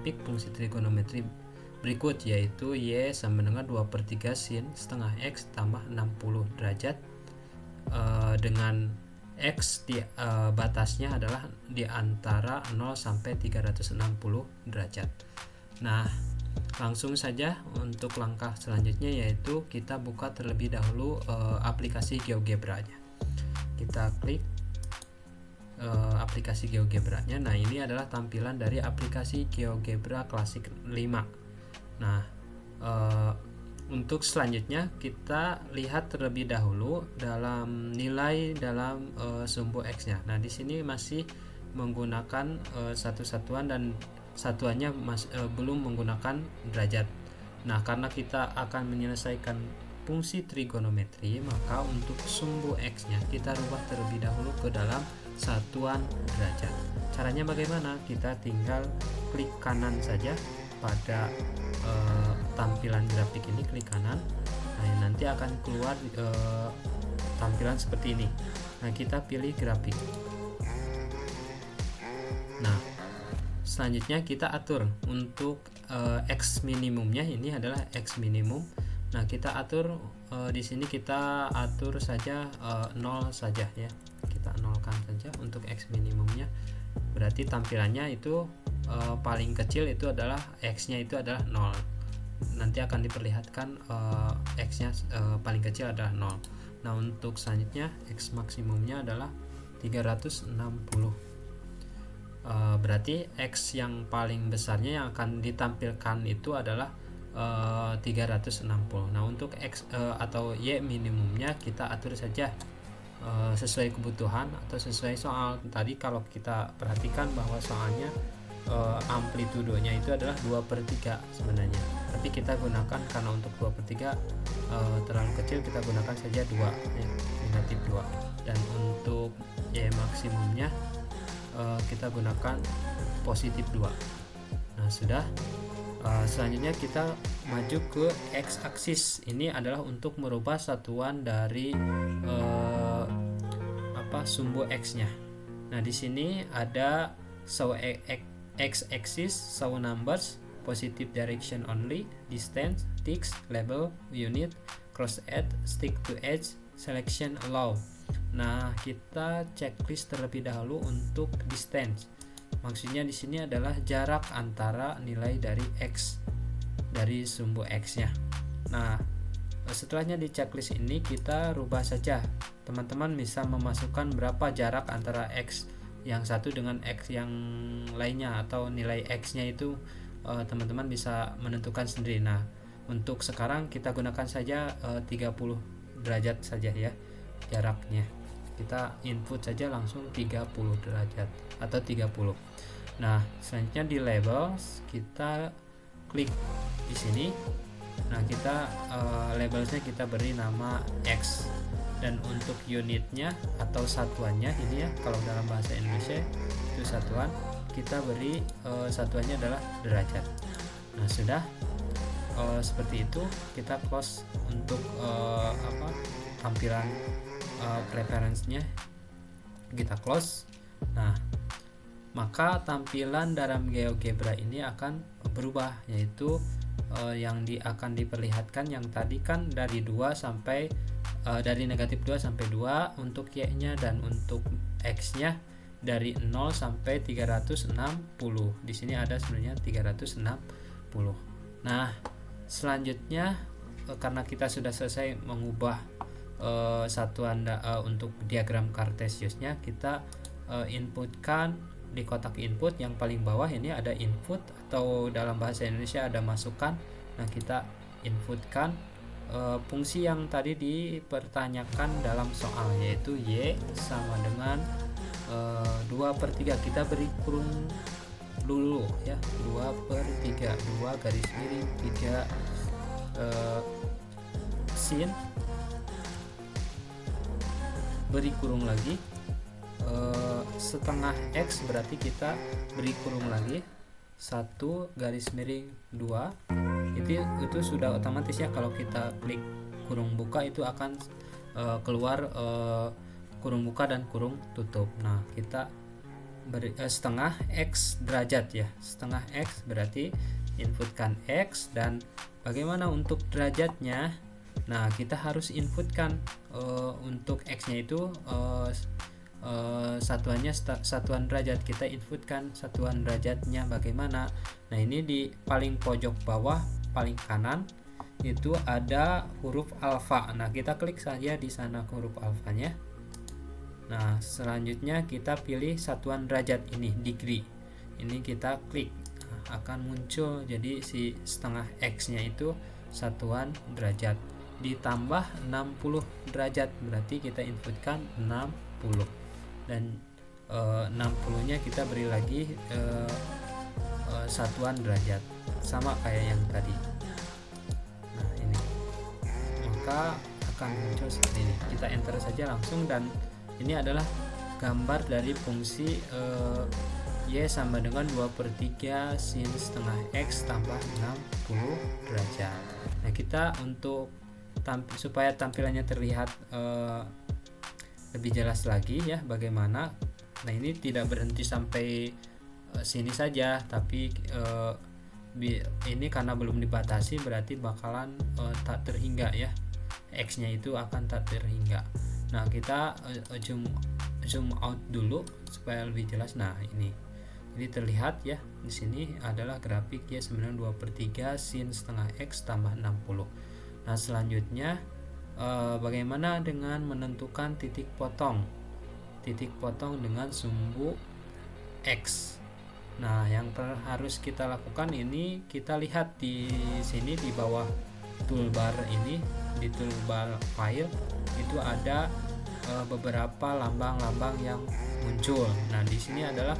grafik fungsi trigonometri berikut, yaitu Y sama dengan 2/3 sin setengah X tambah 60 derajat dengan X di batasnya adalah di antara 0 sampai 360 derajat. Nah, langsung saja untuk langkah selanjutnya, yaitu kita buka terlebih dahulu aplikasi GeoGebra-nya. Kita klik aplikasi GeoGebra-nya. Nah, ini adalah tampilan dari aplikasi GeoGebra Classic 5. Nah, untuk selanjutnya kita lihat terlebih dahulu dalam nilai dalam sumbu X-nya. Nah, di sini masih menggunakan satu satuan dan satuannya belum menggunakan derajat. Nah, karena kita akan menyelesaikan fungsi trigonometri, maka untuk sumbu X-nya kita rubah terlebih dahulu ke dalam satuan derajat. Caranya bagaimana? Kita tinggal klik kanan saja pada tampilan grafik ini, klik kanan. Nah, nanti akan keluar tampilan seperti ini. Nah, kita pilih grafik. Nah, selanjutnya kita atur untuk X minimumnya, ini adalah X minimum. Nah, kita atur di sini kita atur saja 0 saja ya. Kita nolkan saja untuk X minimumnya. Berarti tampilannya itu paling kecil itu adalah X-nya itu adalah 0. Nanti akan diperlihatkan X-nya paling kecil adalah 0. Nah, untuk selanjutnya X maksimumnya adalah 360. Berarti X yang paling besarnya yang akan ditampilkan itu adalah 360. Nah, untuk X atau Y minimumnya kita atur saja sesuai kebutuhan atau sesuai soal. Tadi kalau kita perhatikan bahwa soalnya amplitudonya itu adalah 2/3 sebenarnya, tapi kita gunakan karena untuk 2/3 terlalu kecil, kita gunakan saja 2 ya, negatif 2. Dan untuk Y maksimumnya kita gunakan positif 2. Nah, sudah. Selanjutnya kita maju ke X aksis. Ini adalah untuk merubah satuan dari sumbu X-nya. Nah, di sini ada show X axis, show numbers, positive direction only, distance, ticks, label, unit, cross add, stick to edge, selection allow. Nah, kita checklist terlebih dahulu untuk distance. Maksudnya di sini adalah jarak antara nilai dari X dari sumbu X-nya. Nah, setelahnya di checklist ini kita rubah saja. Teman-teman bisa memasukkan berapa jarak antara X yang satu dengan X yang lainnya, atau nilai X-nya itu teman-teman bisa menentukan sendiri. Nah, untuk sekarang kita gunakan saja 30 derajat saja ya jaraknya. Kita input saja langsung 30 derajat atau 30. Nah, selanjutnya di labels kita klik di sini. Nah, kita labelsnya kita beri nama X, dan untuk unitnya atau satuannya ini ya, kalau dalam bahasa Indonesia itu satuan, kita beri satuannya adalah derajat. Nah, sudah seperti itu. Kita close untuk tampilan preference-nya kita close. Nah, maka tampilan dalam GeoGebra ini akan berubah, yaitu yang akan diperlihatkan yang tadi kan dari 2 sampai dari negatif 2 sampai 2 untuk Y-nya, dan untuk X-nya dari 0 sampai 360. Di sini ada sebenarnya 360. Nah, selanjutnya karena kita sudah selesai mengubah satuan untuk diagram Cartesiusnya, kita inputkan di kotak input yang paling bawah ini ada input, atau dalam bahasa Indonesia ada masukan. Nah, kita inputkan fungsi yang tadi dipertanyakan dalam soal, yaitu Y sama dengan 2/3. Kita beri kurung dulu ya, 2/3, 2 garis miring 3 sin, beri kurung lagi setengah X, berarti kita beri kurung lagi 1 garis miring 2. Itu sudah otomatis ya, kalau kita klik kurung buka itu akan keluar kurung buka dan kurung tutup. Nah, kita setengah X derajat ya. Setengah X berarti inputkan X, dan bagaimana untuk derajatnya? Nah, kita harus inputkan untuk X nya itu satuannya satuan derajat. Kita inputkan satuan derajatnya bagaimana. Nah, ini di paling pojok bawah paling kanan itu ada huruf alfa. Nah, kita klik saja di sana huruf alfanya. Nah, selanjutnya kita pilih satuan derajat ini, degree. Ini kita klik, akan muncul jadi si setengah X nya itu satuan derajat ditambah 60 derajat, berarti kita inputkan 60, dan 60 nya kita beri lagi satuan derajat sama kayak yang tadi. Nah, ini maka akan muncul seperti ini. Kita enter saja langsung, dan ini adalah gambar dari fungsi Y sama dengan 2/3 sin setengah X tambah 60 derajat. Nah, kita untuk supaya tampilannya terlihat lebih jelas lagi ya bagaimana. Nah, ini tidak berhenti sampai sini saja, tapi ini karena belum dibatasi berarti bakalan tak terhingga ya, X nya itu akan tak terhingga. Nah, kita zoom out dulu supaya lebih jelas. Nah, ini jadi terlihat ya, di sini adalah grafik Y sama dengan 2/3 sin setengah X tambah 60. Nah, selanjutnya bagaimana dengan menentukan titik potong dengan sumbu X. Nah, yang harus kita lakukan ini, kita lihat di sini di bawah toolbar ini, di toolbar file itu ada beberapa lambang-lambang yang muncul. Nah, di sini adalah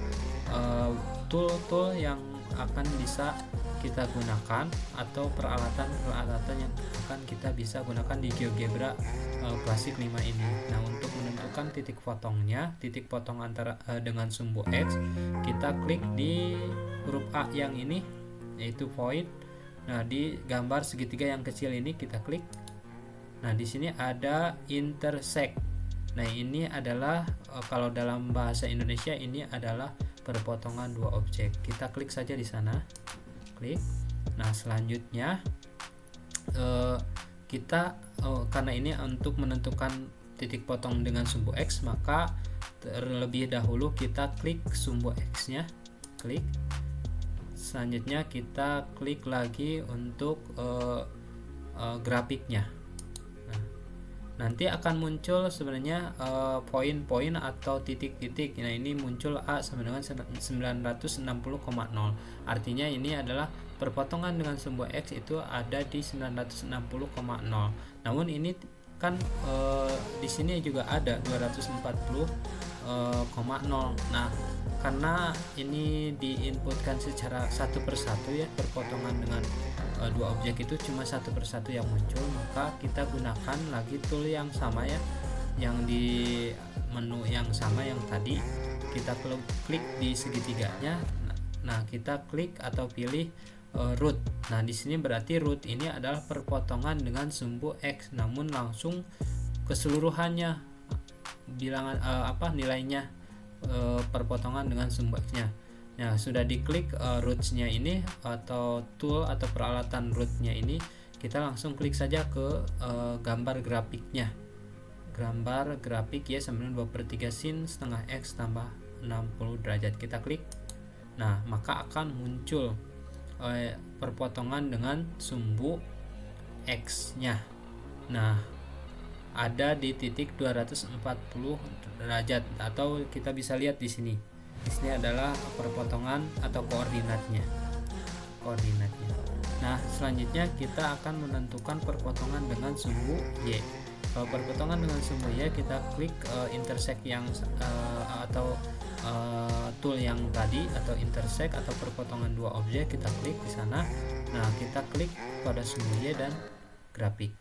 tool-tool yang akan bisa kita gunakan atau peralatan-peralatan yang akan kita bisa gunakan di GeoGebra Classic 5 ini. Nah, untuk menentukan titik potong antara dengan sumbu X, kita klik di huruf A yang ini, yaitu point. Nah, di gambar segitiga yang kecil ini kita klik. Nah, di sini ada intersect. Nah, ini adalah kalau dalam bahasa Indonesia ini adalah perpotongan dua objek. Kita klik saja di sana. Klik. Nah, selanjutnya kita karena ini untuk menentukan titik potong dengan sumbu X, maka terlebih dahulu kita klik sumbu X-nya. Klik. Selanjutnya kita klik lagi untuk grafiknya. Nanti akan muncul sebenarnya poin-poin atau titik-titik. Nah, ini muncul A sama dengan 960,0. Artinya ini adalah perpotongan dengan sumbu X itu ada di 960,0. Namun ini kan di sini juga ada 240,0. Nah, karena ini diinputkan secara satu persatu ya, perpotongan dengan dua objek itu cuma satu persatu yang muncul, maka kita gunakan lagi tool yang sama ya, yang di menu yang sama yang tadi. Kita klik di segitiganya. Nah, kita klik atau pilih root. Nah, di sini berarti root ini adalah perpotongan dengan sumbu X, namun langsung keseluruhannya bilangan nilainya perpotongan dengan sumbu X-nya. Nah, sudah diklik roots-nya ini atau tool atau peralatan root-nya ini, kita langsung klik saja ke gambar grafiknya. Gambar grafik ya sama dengan 2/3 sin setengah X tambah 60 derajat. Kita klik. Nah, maka akan muncul perpotongan dengan sumbu X-nya. Nah, ada di titik 240 derajat, atau kita bisa lihat di sini. Di sini adalah perpotongan atau koordinatnya. Nah, selanjutnya kita akan menentukan perpotongan dengan sumbu Y. Kalau perpotongan dengan sumbu Y, kita klik intersect yang atau tool yang tadi, atau intersect atau perpotongan dua objek, kita klik di sana. Nah, kita klik pada sumbu Y dan grafik.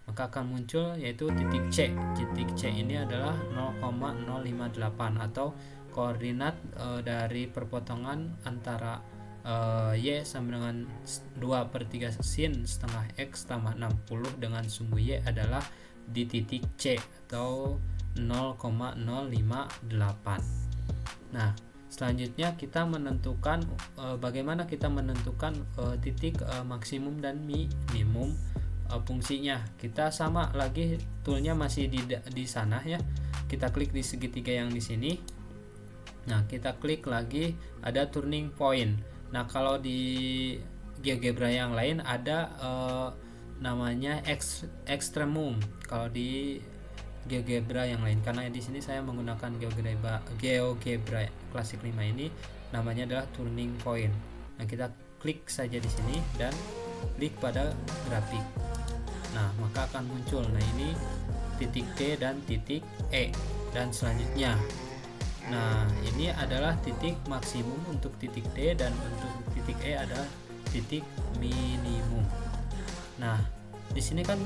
Maka akan muncul yaitu titik C. Titik C ini adalah 0,058 atau koordinat dari perpotongan antara Y sama dengan 2/3 sin setengah X tambah 60 dengan sumbu Y adalah di titik C atau 0,058. Nah, selanjutnya kita menentukan bagaimana kita menentukan titik maksimum dan minimum fungsinya. Kita sama lagi, toolnya masih di sana ya. Kita klik di segitiga yang di sini. Nah, kita klik lagi ada turning point. Nah, kalau di GeoGebra yang lain ada namanya extremum. Kalau di GeoGebra yang lain, karena di sini saya menggunakan GeoGebra Classic 5 ini namanya adalah turning point. Nah, kita klik saja di sini dan klik pada grafik. Nah, maka akan muncul. Nah, ini titik D dan titik E dan selanjutnya. Nah, ini adalah titik maksimum untuk titik D dan untuk titik E adalah titik minimum. Nah, di sini kan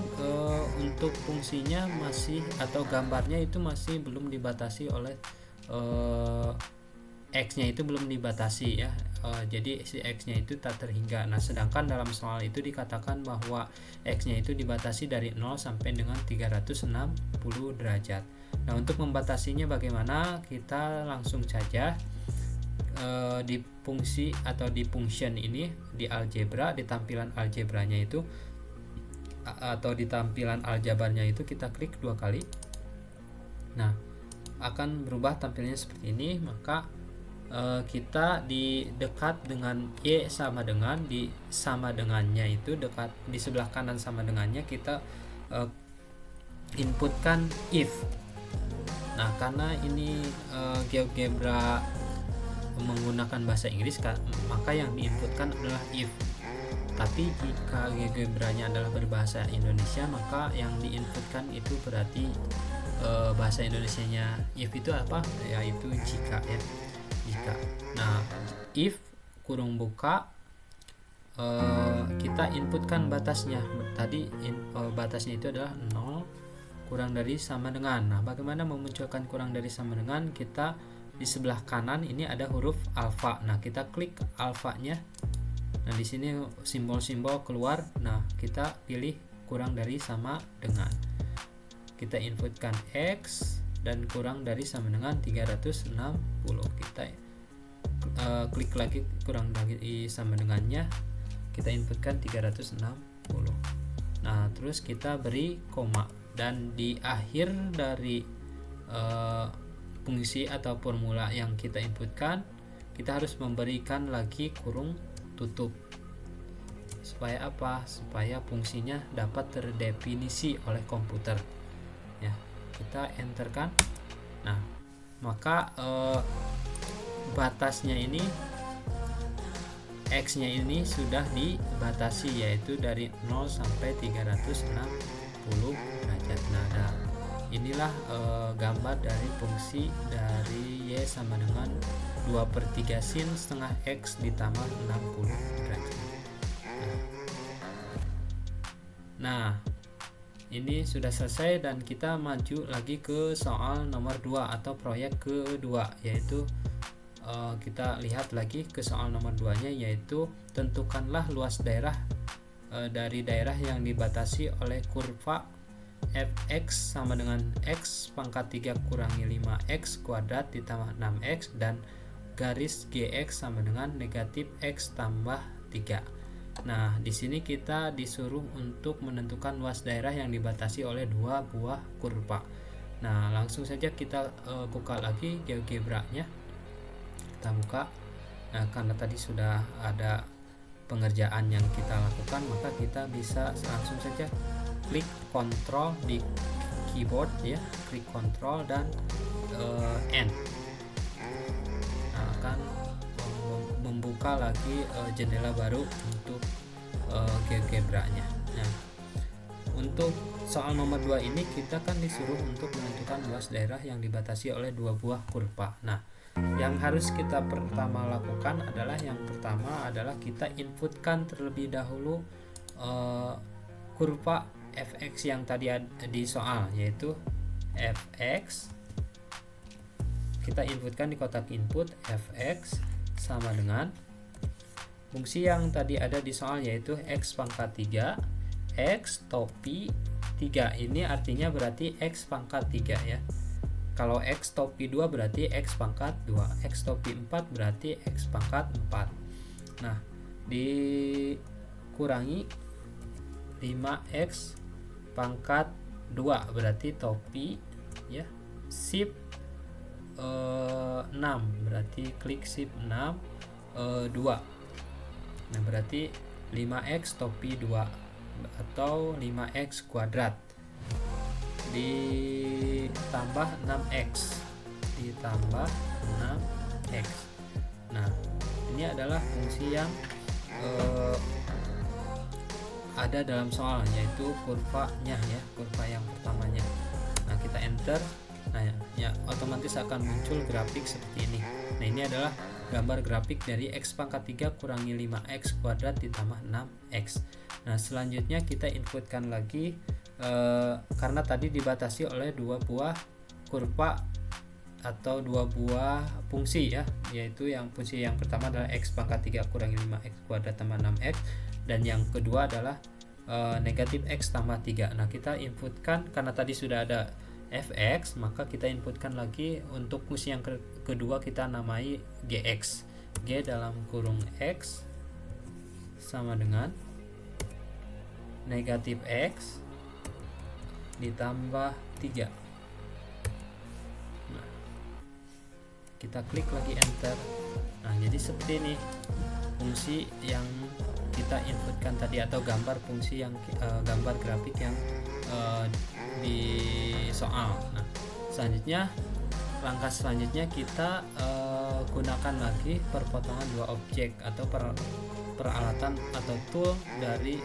untuk fungsinya masih atau gambarnya itu masih belum dibatasi oleh X-nya itu belum dibatasi ya. Jadi si X-nya itu tak terhingga. Nah, sedangkan dalam soal itu dikatakan bahwa X-nya itu dibatasi dari 0 sampai dengan 360 derajat. Nah, untuk membatasinya bagaimana? Kita langsung saja di fungsi atau di function ini di algebra, di tampilan algebranya itu atau di tampilan aljabarnya itu kita klik 2 kali. Nah, akan berubah tampilnya seperti ini. Maka kita di dekat dengan Y sama dengan, di sama dengannya itu dekat di sebelah kanan sama dengannya kita inputkan if. Nah, karena ini GeoGebra menggunakan bahasa Inggris, maka yang diinputkan adalah if. Tapi jika GeoGebra-nya adalah berbahasa Indonesia, maka yang diinputkan itu berarti bahasa Indonesianya if itu apa? Yaitu jika ya. Jika. Nah, if kurung buka kita inputkan batasnya. Tadi batasnya itu adalah 0 kurang dari sama dengan. Nah, bagaimana memunculkan kurang dari sama dengan? Kita di sebelah kanan ini ada huruf alfa. Nah, kita klik alfanya. Nah, di sini simbol-simbol keluar. Nah, kita pilih kurang dari sama dengan. Kita inputkan X dan kurang dari sama dengan 360. Kita klik lagi kurang dari sama dengannya. Kita inputkan 360. Nah, terus kita beri koma dan di akhir dari fungsi atau formula yang kita inputkan, kita harus memberikan lagi kurung tutup. Supaya apa? Supaya fungsinya dapat terdefinisi oleh komputer. Ya, kita enterkan. Nah, maka batasnya ini X-nya ini sudah dibatasi, yaitu dari 0 sampai 360 derajat. Nah, inilah gambar dari fungsi dari Y sama dengan 2/3 sin setengah X ditambah 60 derajat. Nah, ini sudah selesai dan kita maju lagi ke soal nomor 2 atau proyek kedua, yaitu kita lihat lagi ke soal nomor 2-nya, yaitu tentukanlah luas daerah dari daerah yang dibatasi oleh kurva fx sama dengan x pangkat 3 kurangi 5x kuadrat ditambah 6x dan garis gx sama dengan negatif x tambah 3. Nah, di sini kita disuruh untuk menentukan luas daerah yang dibatasi oleh 2 buah kurva. Nah, langsung saja kita buka lagi GeoGebra-nya. Kita buka. Nah, karena tadi sudah ada pengerjaan yang kita lakukan, maka kita bisa langsung saja klik Ctrl di keyboard ya, klik Ctrl dan N. Nah, akan membuka lagi jendela baru untuk GeoGebra-nya. Nah, untuk soal nomor 2 ini kita kan disuruh untuk menentukan luas daerah yang dibatasi oleh 2 buah kurva. Nah, yang harus kita pertama lakukan adalah kita inputkan terlebih dahulu kurva fx yang tadi ada di soal, yaitu fx. Kita inputkan di kotak input fx sama dengan fungsi yang tadi ada di soal, yaitu x pangkat 3 x topi 3. Ini artinya berarti x pangkat 3 ya. Kalau X topi 2 berarti X pangkat 2, X topi 4 berarti X pangkat 4. Nah, dikurangi 5X pangkat 2 berarti topi ya, shift 6 berarti klik shift 6 2. Nah, berarti 5X topi 2 atau 5X kuadrat ditambah 6X ditambah 6X. Nah, ini adalah fungsi yang ada dalam soal, yaitu kurvanya ya, kurva yang pertamanya. Nah, kita enter. Nah, ya otomatis akan muncul grafik seperti ini. Nah, ini adalah gambar grafik dari X pangkat 3 kurangi 5X kuadrat ditambah 6X. Nah, selanjutnya kita inputkan lagi karena tadi dibatasi oleh dua buah kurva atau dua buah fungsi ya, yaitu yang fungsi yang pertama adalah X pangkat 3 kurangi 5X kuadrat tambah 6X, dan yang kedua adalah negatif X tambah 3. Nah, kita inputkan karena tadi sudah ada fx, maka kita inputkan lagi untuk fungsi yang kedua, kita namai gx. G dalam kurung x sama dengan negatif x ditambah 3. Nah, kita klik lagi enter. Nah, jadi seperti ini fungsi yang kita inputkan tadi, atau gambar fungsi yang gambar grafik yang di soal. Nah, selanjutnya langkah selanjutnya kita gunakan lagi perpotongan dua objek atau peralatan atau tool dari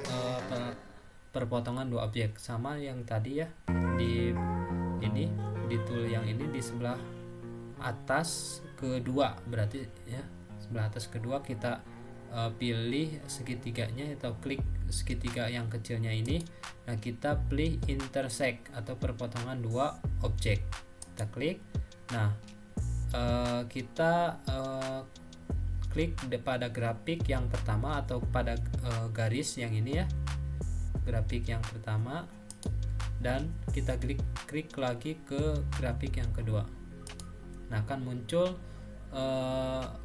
perpotongan dua objek, sama yang tadi ya, di tool yang ini di sebelah atas kedua, berarti ya sebelah atas kedua kita pilih segitiganya atau klik segitiga yang kecilnya ini. Nah, kita pilih intersect atau perpotongan dua objek, kita klik. Nah, kita klik pada grafik yang pertama atau pada garis yang ini ya, grafik yang pertama, dan kita klik lagi ke grafik yang kedua. Nah, akan muncul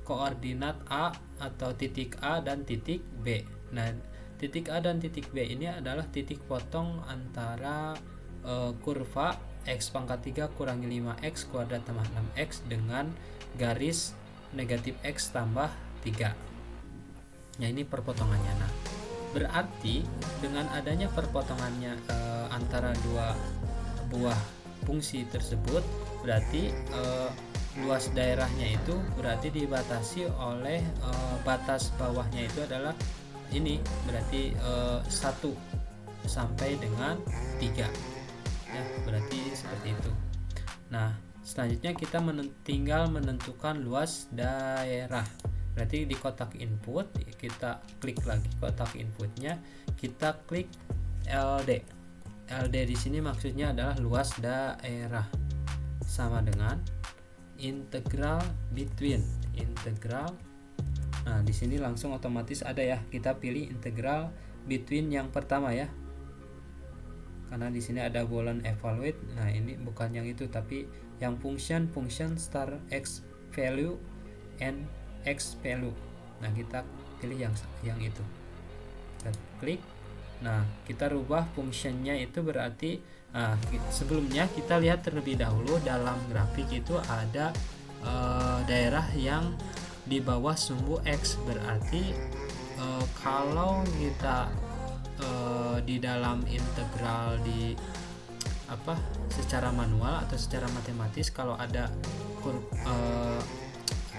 koordinat A atau titik A dan titik B. Nah, titik A dan titik B ini adalah titik potong antara kurva X pangkat 3 kurangi 5X kuadrat tambah 6X dengan garis negatif X tambah 3. Nah, ini perpotongannya. Nah, berarti dengan adanya perpotongannya antara dua buah fungsi tersebut, berarti luas daerahnya itu berarti dibatasi oleh batas bawahnya itu adalah ini, berarti 1 sampai dengan 3 ya, berarti seperti itu. Nah, selanjutnya kita tinggal menentukan luas daerah. Berarti di kotak input kita klik lagi kotak inputnya, kita klik LD. LD di sini maksudnya adalah luas daerah, sama dengan integral between. Nah, di sini langsung otomatis ada ya, kita pilih integral between yang pertama ya, karena di sini ada boolean evaluate. Nah, ini bukan yang itu, tapi yang function star x value and x value. Nah, kita pilih yang itu, kita klik. Nah, kita rubah fungsinya itu berarti sebelumnya kita lihat terlebih dahulu dalam grafik itu ada daerah yang di bawah sumbu X. Berarti kalau kita di dalam integral secara manual atau secara matematis, kalau ada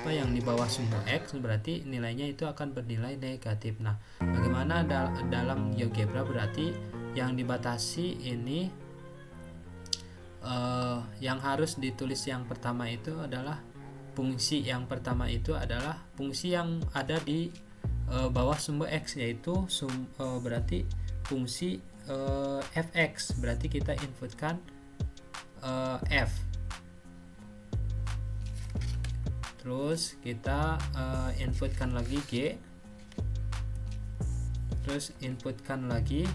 yang di bawah sumbu X, berarti nilainya itu akan bernilai negatif. Nah, bagaimana dalam GeoGebra? Berarti yang dibatasi ini yang harus ditulis yang pertama itu adalah fungsi yang pertama itu adalah fungsi yang ada di bawah sumbu X, yaitu berarti fungsi fx. Berarti kita inputkan f, terus kita inputkan lagi G, terus inputkan lagi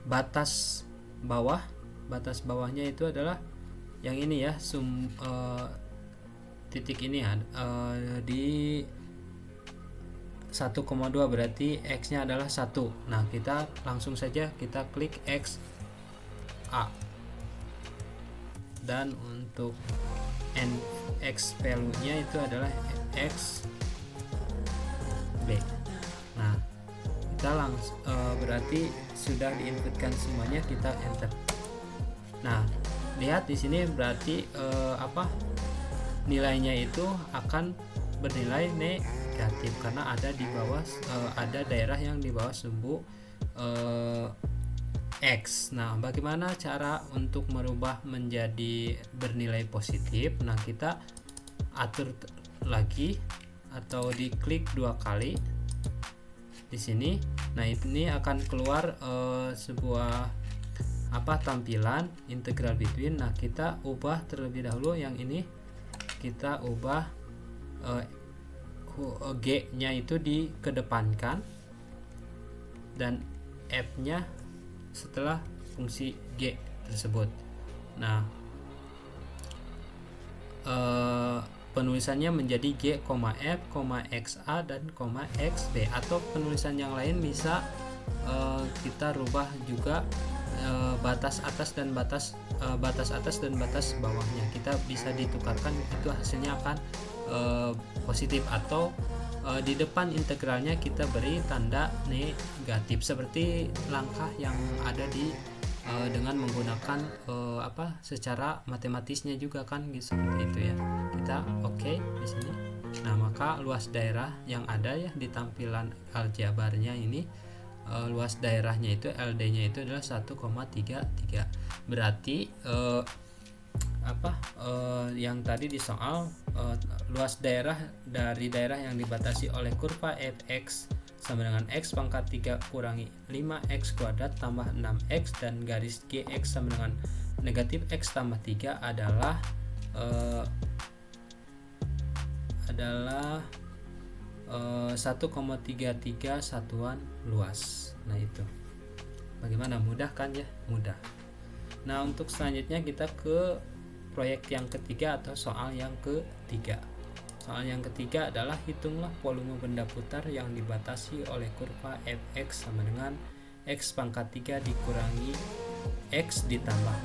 batas bawah batas bawahnya itu adalah yang ini ya, titik ini ya, di 1,2 berarti X nya adalah 1. Nah kita langsung saja kita klik X A, dan untuk X value nya itu adalah X B. Nah kita langsung berarti sudah diinputkan semuanya, kita enter. Nah lihat di sini berarti nilainya itu akan bernilai negatif karena ada di bawah ada daerah yang di bawah sumbu X. Nah bagaimana cara untuk merubah menjadi bernilai positif? Nah kita atur lagi atau diklik 2 kali di sini. Nah ini akan keluar sebuah tampilan integral between. Nah kita ubah terlebih dahulu yang ini, kita ubah G nya itu dikedepankan dan F nya setelah fungsi G tersebut. Nah penulisannya menjadi G, F, XA dan XB, atau penulisan yang lain bisa kita rubah juga batas atas dan batas atas dan batas bawahnya. Kita bisa ditukarkan, itu hasilnya akan positif, atau di depan integralnya kita beri tanda negatif seperti langkah yang ada di dengan menggunakan secara matematisnya juga kan gitu, seperti itu ya. Kita oke di sini. Nah maka luas daerah yang ada ya di tampilan aljabarnya ini, luas daerahnya itu LD nya itu adalah 1,33. Berarti yang tadi di soal luas daerah dari daerah yang dibatasi oleh kurva fx sama dengan x pangkat 3 kurangi 5x kuadrat tambah 6x dan garis gx sama dengan negatif x tambah 3 adalah 1,33 satuan luas. Nah itu bagaimana, mudah kan ya? Mudah. Nah untuk selanjutnya kita ke proyek yang ketiga atau soal yang ketiga. Soal yang ketiga adalah hitunglah volume benda putar yang dibatasi oleh kurva fx sama dengan x pangkat 3 dikurangi x ditambah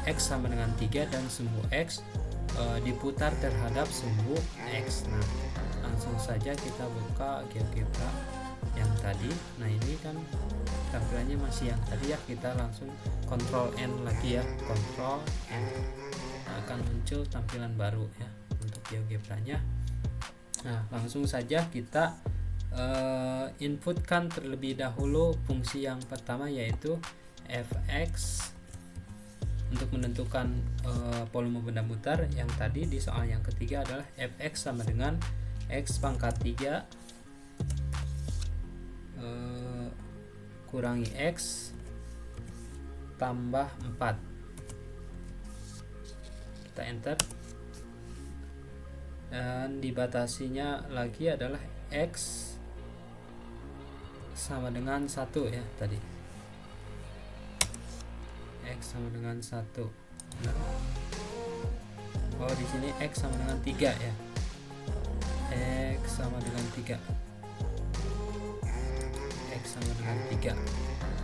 4. X sama dengan 3 dan sumbu x diputar terhadap sumbu x. Nah langsung saja kita buka GeoGebra yang tadi. Nah ini kan tampilannya masih yang tadi ya, kita langsung Ctrl N lagi ya, Ctrl N. Nah, akan muncul tampilan baru ya untuk GeoGebra-nya. Nah langsung saja kita inputkan terlebih dahulu fungsi yang pertama, yaitu fx untuk menentukan volume benda putar. Yang tadi di soal yang ketiga adalah fx sama dengan x pangkat 3 kurangi x tambah 4. Kita enter, dan dibatasinya lagi adalah x sama dengan 1 ya tadi, x sama dengan 1. Nah, di sini x sama dengan 3 ya, x sama dengan 3, x sama dengan 3.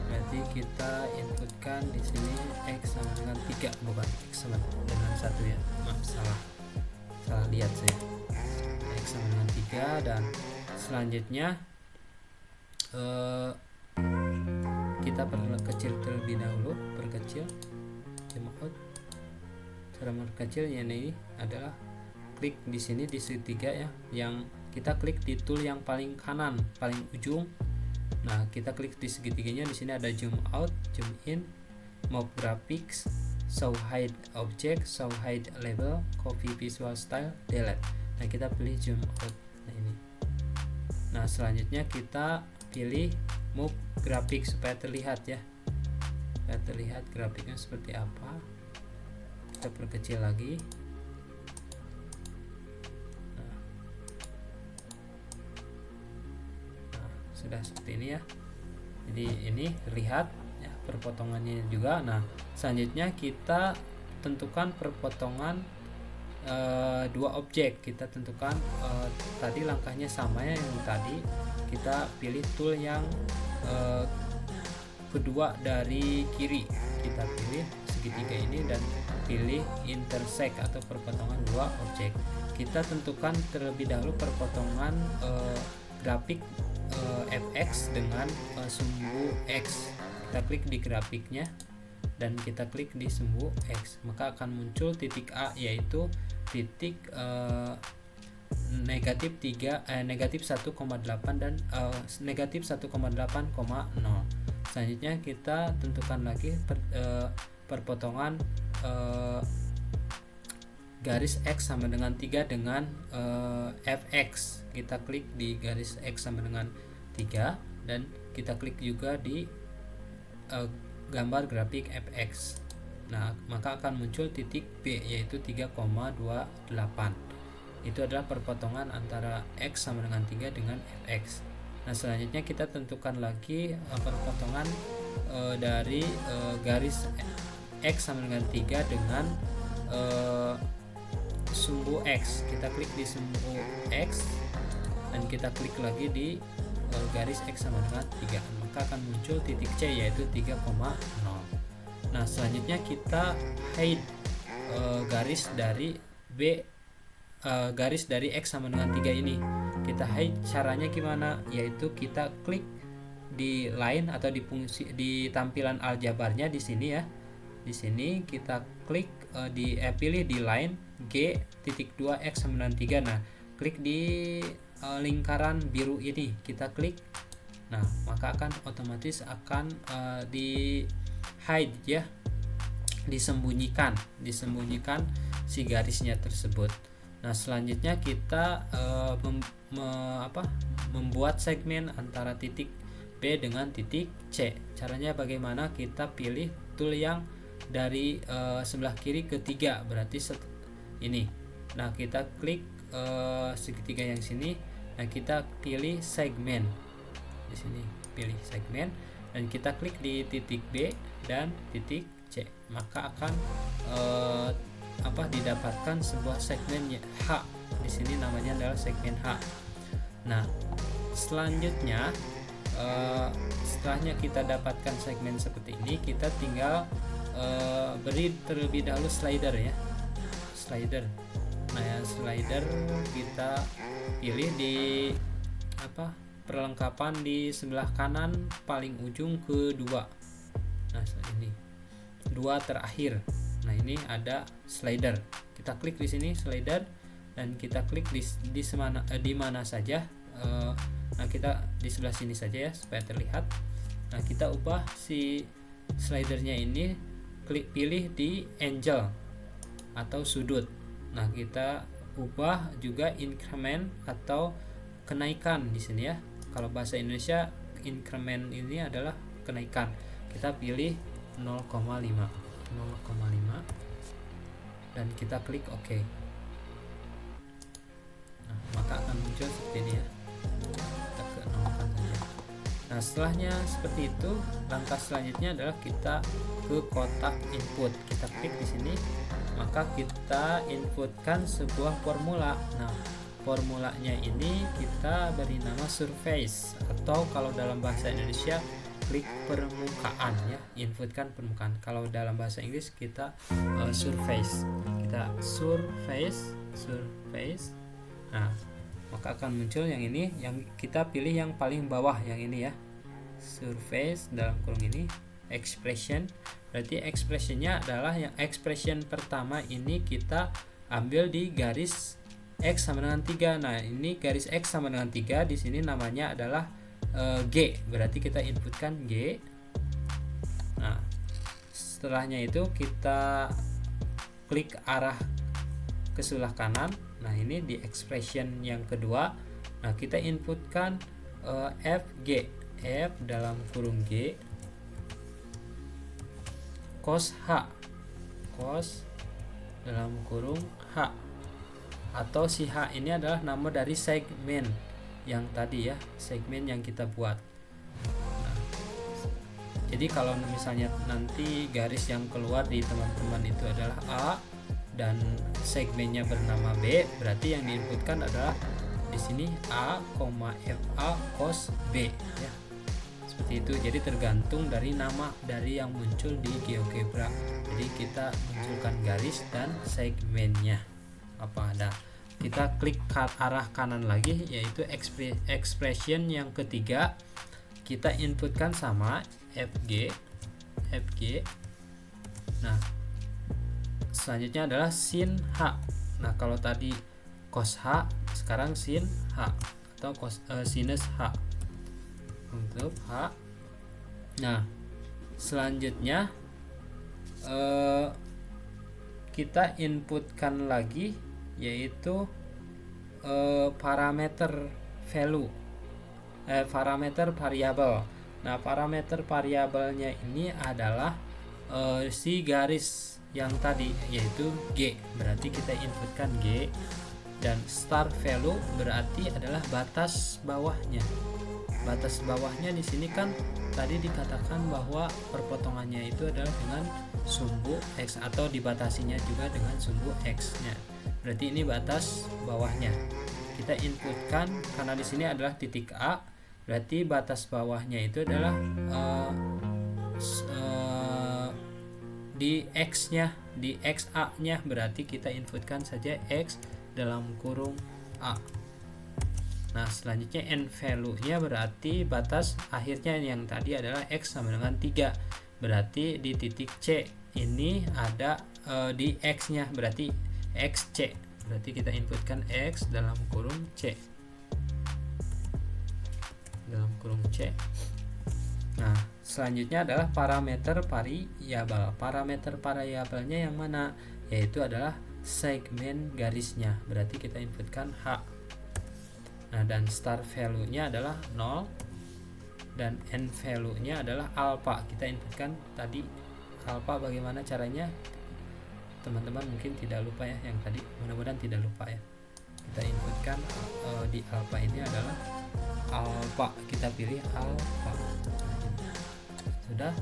Berarti kita inputkan di sini x sama dengan 3, bukan x sama dengan 1 ya. Maaf, salah lihat saya. X sama dengan 3, dan selanjutnya kita perkecil terlebih dahulu, perkecil zoom out. Cara memperkecil ini adalah klik di sini di segitiga ya, yang kita klik di tool yang paling kanan, paling ujung. Nah, kita klik di segitiganya, di sini ada zoom out, zoom in, move graphics, show hide object, show hide label, copy visual style, delete. Nah, kita pilih zoom out. Nah, ini. Nah, selanjutnya kita pilih move grafik supaya terlihat ya. Supaya terlihat grafiknya seperti apa. Kita perkecil lagi. Sudah seperti ini ya. Jadi ini terlihat ya perpotongannya juga. Nah, selanjutnya kita tentukan perpotongan dua objek. Kita tentukan tadi langkahnya sama ya yang tadi. Kita pilih tool yang kedua dari kiri, kita pilih segitiga ini dan pilih intersect atau perpotongan dua objek. Kita tentukan terlebih dahulu perpotongan grafik fx dengan sumbu x. Kita klik di grafiknya dan kita klik di sumbu x, maka akan muncul titik A, yaitu titik negatif 1,8 dan negatif 1,8,0. Selanjutnya kita tentukan lagi perpotongan garis x sama dengan 3 dengan fx. Kita klik di garis x sama dengan 3 dan kita klik juga di gambar grafik fx. Nah, maka akan muncul titik B, yaitu 3,28. Itu adalah perpotongan antara x sama dengan 3 dengan fx. Nah, selanjutnya kita tentukan lagi perpotongan dari garis x sama dengan 3 dengan sumbu x. Kita klik di sumbu x dan kita klik lagi di garis x sama dengan 3, maka akan muncul titik C, yaitu 3,0. Nah, selanjutnya kita hide garis dari B, garis dari x sama dengan 3 ini. Kita hide caranya gimana? Yaitu kita klik di line atau di fungsi di tampilan aljabarnya di sini ya. Di sini kita klik pilih di line G.2 x sama dengan 3. Nah, klik di lingkaran biru ini, kita klik. Nah, maka akan otomatis akan di hide ya, disembunyikan si garisnya tersebut. Nah, selanjutnya kita membuat segmen antara titik B dengan titik C. Caranya bagaimana? Kita pilih tool yang dari sebelah kiri ke 3, berarti ini. Nah, kita klik segitiga yang sini. Nah, kita pilih segmen. Di sini pilih segmen dan kita klik di titik B dan titik C, maka akan didapatkan sebuah segmen H. Di sini namanya adalah segmen H. Nah, selanjutnya setelahnya kita dapatkan segmen seperti ini, kita tinggal beri terlebih dahulu slider ya, slider. Nah, ya, slider kita pilih di perlengkapan di sebelah kanan paling ujung kedua. Nah, ini dua terakhir. Nah, ini ada slider. Kita klik di sini slider dan kita klik di mana saja. Nah, kita di sebelah sini saja ya supaya terlihat. Nah, kita ubah si slidernya ini, pilih di angle atau sudut. Nah, kita ubah juga increment atau kenaikan di sini ya. Kalau bahasa Indonesia increment ini adalah kenaikan. Kita pilih 0,5 dan kita klik OK. Nah, maka akan muncul seperti ini ya. Kita ke 0 saja. Nah, setelahnya seperti itu, langkah selanjutnya adalah kita ke kotak input. Kita klik di sini, maka kita inputkan sebuah formula. Nah, formulanya ini kita beri nama surface, atau kalau dalam bahasa Indonesia klik permukaan ya, inputkan permukaan. Kalau dalam bahasa Inggris kita surface. Kita surface. Nah, maka akan muncul yang ini, yang kita pilih yang paling bawah yang ini ya. Surface dalam kurung ini expression. Berarti expressionnya adalah yang expression pertama ini kita ambil di garis X sama dengan 3. Nah, ini garis X sama dengan 3 di sini namanya adalah G. Berarti kita inputkan G. Nah, setelahnya itu kita klik arah ke sebelah kanan. Nah, ini di expression yang kedua. Nah, kita inputkan FG. F dalam kurung G cos H. Cos dalam kurung H. Atau si H ini adalah nama dari segmen yang tadi ya, segmen yang kita buat. Nah, Jadi kalau misalnya nanti garis yang keluar di teman-teman itu adalah A dan segmennya bernama B, berarti yang diinputkan adalah di sini A, FA cos B ya. Seperti itu. Jadi tergantung dari nama dari yang muncul di GeoGebra. Jadi kita munculkan garis dan segmennya apa ada. Kita klik arah kanan lagi, yaitu expression yang ketiga. Kita inputkan sama FG. Nah, selanjutnya adalah sin H. Nah, kalau tadi cos H, sekarang sin H atau sinus H untuk H. Nah, selanjutnya kita inputkan lagi, yaitu parameter value, parameter variabel. Nah, parameter variabelnya ini adalah si garis yang tadi, yaitu G. Berarti kita inputkan G, dan start value berarti adalah batas bawahnya. Batas bawahnya di sini kan tadi dikatakan bahwa perpotongannya itu adalah dengan sumbu X, atau dibatasinya juga dengan sumbu X-nya. Berarti ini batas bawahnya. Kita inputkan karena di sini adalah titik A, berarti batas bawahnya itu adalah di X-nya, di XA-nya, berarti kita inputkan saja X dalam kurung A. Nah, selanjutnya n value-nya berarti batas akhirnya yang tadi adalah X sama dengan 3. Berarti di titik C ini ada di X-nya, berarti XC. Berarti kita inputkan X dalam kurung C. Dalam kurung C. Nah, selanjutnya adalah parameter variabel. Parameter variabelnya yang mana? Yaitu adalah segmen garisnya. Berarti kita inputkan H. Nah, dan start value-nya adalah 0 dan end value-nya adalah alpha. Kita inputkan tadi alpha. Bagaimana caranya? Teman-teman mungkin tidak lupa ya yang tadi, mudah-mudahan tidak lupa ya. Kita inputkan di alpha ini adalah alpha, kita pilih alpha. Sudah.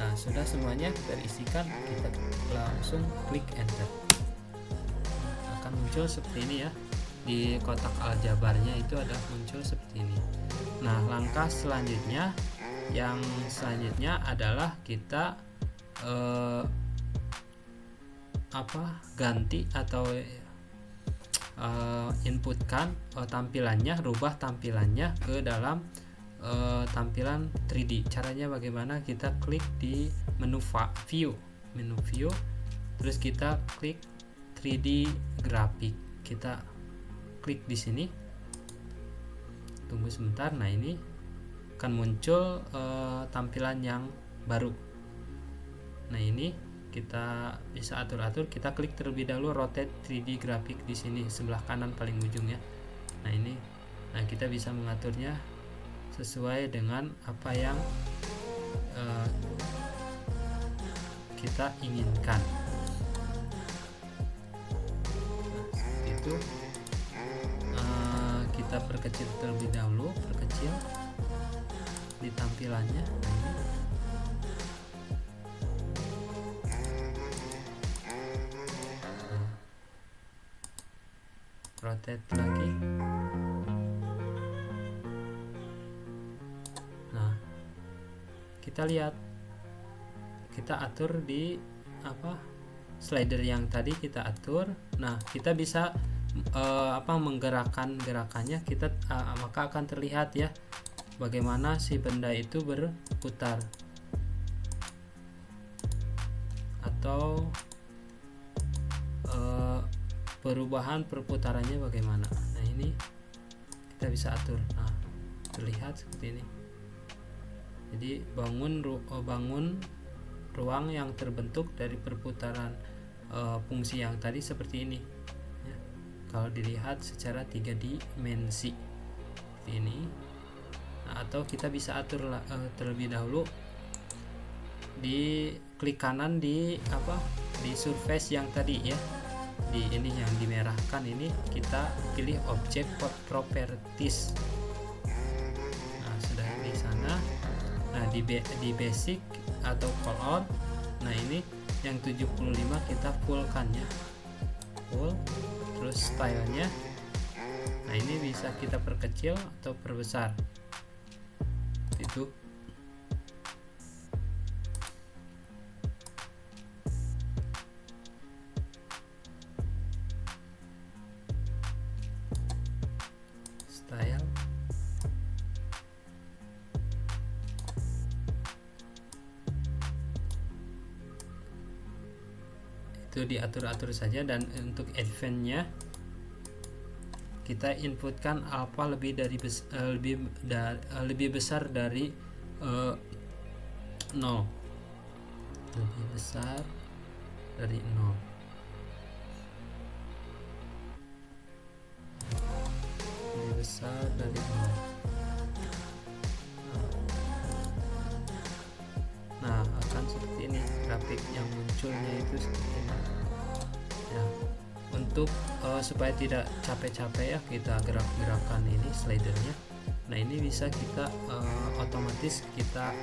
Nah, sudah semuanya terisikan, kita langsung klik enter. Akan muncul seperti ini ya. Di kotak aljabarnya itu ada muncul seperti ini. Nah, langkah selanjutnya adalah kita ganti atau inputkan tampilannya, rubah tampilannya ke dalam tampilan 3D. Caranya bagaimana? Kita klik di menu view, terus kita klik 3D grafik. Kita klik di sini, tunggu sebentar. Nah, ini akan muncul tampilan yang baru. Nah, ini kita bisa atur-atur. Kita klik terlebih dahulu rotate 3D grafik di sini sebelah kanan paling ujung ya. Nah, ini, nah kita bisa mengaturnya sesuai dengan apa yang kita inginkan. Nah, seperti itu. Kita perkecil terlebih dahulu, perkecil di tampilannya. Rotate lagi. Nah, kita lihat, kita atur di slider yang tadi kita atur. Nah, kita bisa menggerakkan gerakannya. Kita maka akan terlihat ya bagaimana si benda itu berputar atau perubahan perputarannya bagaimana. Nah, ini kita bisa atur. Nah, terlihat seperti ini. Jadi bangun ruang yang terbentuk dari perputaran fungsi yang tadi seperti ini ya. Kalau dilihat secara 3 dimensi seperti ini. Nah, atau kita bisa atur terlebih dahulu di klik kanan di surface yang tadi ya, di ini yang dimerahkan ini, kita pilih object properties. Nah, sudah di sana. Nah, di basic atau call out. Nah ini yang 75 kita fullkan ya, full. Terus stylenya, nah ini bisa kita perkecil atau perbesar itu. Style, itu diatur-atur saja. Dan untuk advance-nya kita inputkan alpha lebih besar dari 0, lebih besar dari 0. Lebih besar dari 0. Nah, akan seperti ini grafik yang munculnya itu seperti ini ya. Untuk supaya tidak capek-capek ya, kita gerak-gerakan ini slidernya. Nah ini bisa kita otomatis kita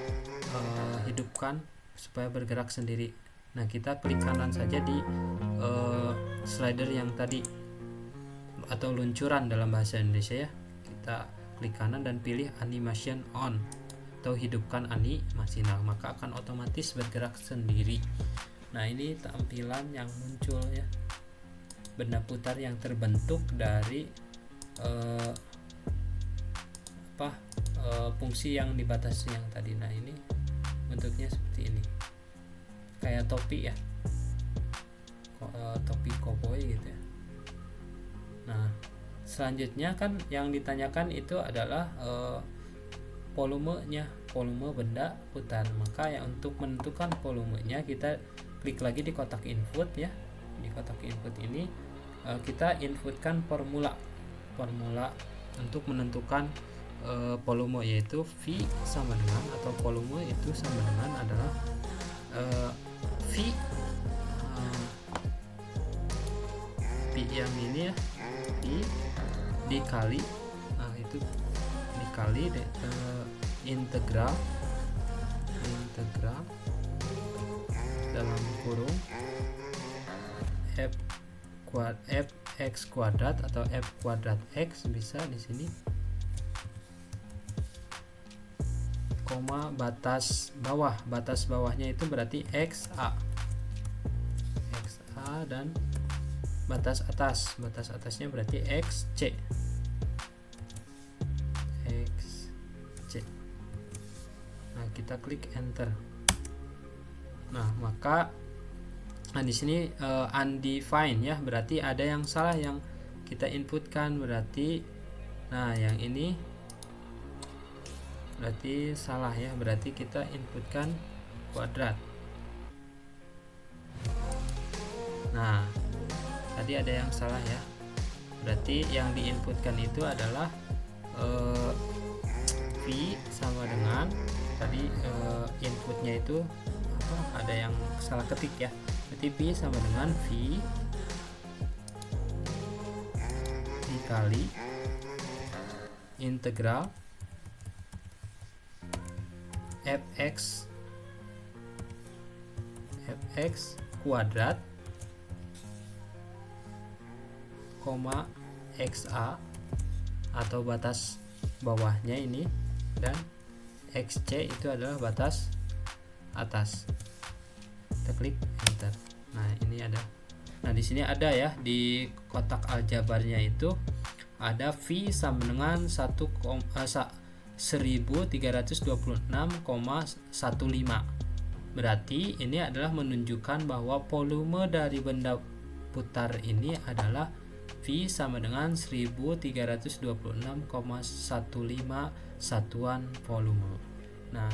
hidupkan supaya bergerak sendiri. Nah kita klik kanan saja di slider yang tadi, atau luncuran dalam bahasa Indonesia ya. Kita klik kanan dan pilih animation on atau hidupkan animasi. Nah maka akan otomatis bergerak sendiri. Nah ini tampilan yang muncul ya, benda putar yang terbentuk dari fungsi yang dibatasi yang tadi. Nah ini bentuknya seperti ini, kayak topi ya, topi koboi gitu ya. Nah selanjutnya kan yang ditanyakan itu adalah volumenya, volume benda putar. Maka ya untuk menentukan volumenya kita klik lagi di kotak input ya. Di kotak input ini kita inputkan formula untuk menentukan volume, yaitu V sama dengan, atau volume itu sama dengan adalah V yang ini ya, dikali, nah itu dikali integral dalam kurung fx kuadrat atau f kuadrat x, bisa di sini, koma batas bawahnya itu berarti xa, dan batas atasnya berarti xc. Nah kita klik enter. Nah maka di sini undefined ya, berarti ada yang salah yang kita inputkan, berarti nah yang ini berarti salah ya, berarti kita inputkan kuadrat. Nah tadi ada yang salah ya, berarti yang diinputkan itu adalah V sama dengan tadi inputnya itu ada yang salah ketik ya. Berarti V sama dengan V dikali integral fx kuadrat koma xa atau batas bawahnya ini, dan xc itu adalah batas atas. Kita klik enter. Nah ini ada, nah di sini ada ya, di kotak aljabarnya itu ada V sama dengan 1326,15. Berarti ini adalah menunjukkan bahwa volume dari benda putar ini adalah V sama dengan 1326,15 satuan volume. Nah